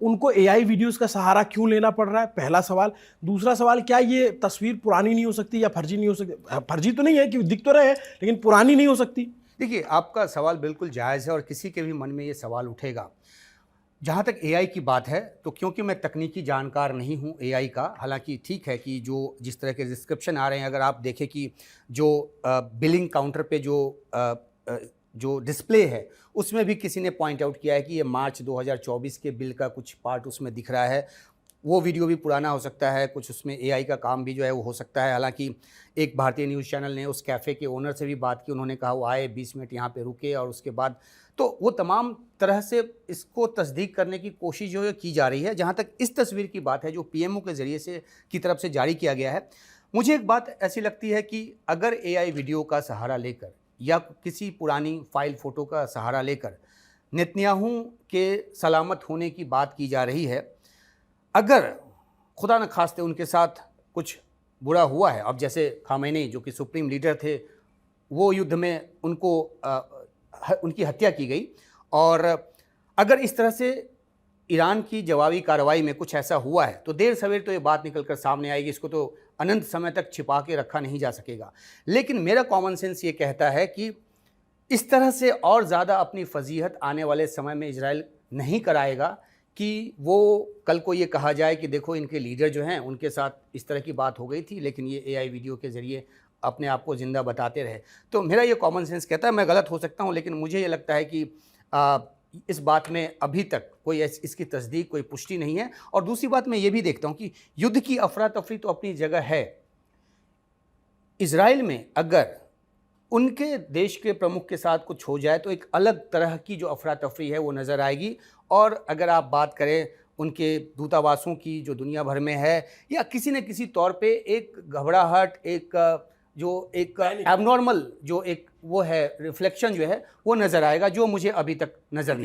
उनको AI videos का सहारा क्यों लेना पड़ रहा है, पहला सवाल। दूसरा सवाल, क्या ये तस्वीर पुरानी नहीं हो सकती या फर्जी नहीं हो सकती? फर्जी तो नहीं है कि दिख तो रहे हैं, लेकिन पुरानी नहीं हो सकती? देखिए, आपका सवाल बिल्कुल जायज़ है और किसी के भी मन में ये सवाल उठेगा। जहाँ तक एआई की बात है, तो क्योंकि मैं तकनीकी जानकार नहीं हूँ एआई का, हालाँकि ठीक है कि जो जिस तरह के डिस्क्रिप्शन आ रहे हैं, अगर आप देखें कि जो बिलिंग काउंटर पे जो डिस्प्ले है, उसमें भी किसी ने पॉइंट आउट किया है कि ये मार्च 2024 के बिल का कुछ पार्ट उसमें दिख रहा है। वो वीडियो भी पुराना हो सकता है, कुछ उसमें एआई का काम भी जो है वो हो सकता है। हालाँकि एक भारतीय न्यूज़ चैनल ने उस कैफ़े के ओनर से भी बात की, उन्होंने कहा वो आए 20 मिनट यहाँ पे रुके और उसके बाद तो वो तमाम तरह से इसको तस्दीक करने की कोशिश जो है की जा रही है। जहाँ तक इस तस्वीर की बात है जो पीएमओ के ज़रिए से की तरफ से जारी किया गया है, मुझे एक बात ऐसी लगती है कि अगर एआई वीडियो का सहारा लेकर या किसी पुरानी फ़ाइल फ़ोटो का सहारा लेकर नेतन्याहू के सलामत होने की बात की जा रही है, अगर खुदा न खास्ते उनके साथ कुछ बुरा हुआ है, अब जैसे खामेनी जो कि सुप्रीम लीडर थे, वो युद्ध में उनकी हत्या की गई, और अगर इस तरह से ईरान की जवाबी कार्रवाई में कुछ ऐसा हुआ है तो देर सवेर तो ये बात निकल कर सामने आएगी। इसको तो अनंत समय तक छिपा के रखा नहीं जा सकेगा। लेकिन मेरा कॉमन सेंस ये कहता है कि इस तरह से और ज़्यादा अपनी फजीहत आने वाले समय में इजराइल नहीं कराएगा कि वो कल को ये कहा जाए कि देखो इनके लीडर जो हैं उनके साथ इस तरह की बात हो गई थी, लेकिन ये एआई वीडियो के ज़रिए अपने आप को ज़िंदा बताते रहे। तो मेरा ये कॉमन सेंस कहता है, मैं गलत हो सकता हूँ, लेकिन मुझे ये लगता है कि इस बात में अभी तक कोई इसकी तस्दीक, कोई पुष्टि नहीं है। और दूसरी बात मैं ये भी देखता हूँ कि युद्ध की अफरा तफरी तो अपनी जगह है। इजराइल में अगर उनके देश के प्रमुख के साथ कुछ हो जाए तो एक अलग तरह की जो अफरा तफरी है वो नज़र आएगी। और अगर आप बात करें उनके दूतावासों की जो दुनिया भर में है, या किसी न किसी तौर पे एक घबराहट, एक एबनॉर्मल जो एक वो है रिफ्लेक्शन जो है वो नज़र आएगा, जो मुझे अभी तक नज़र नहीं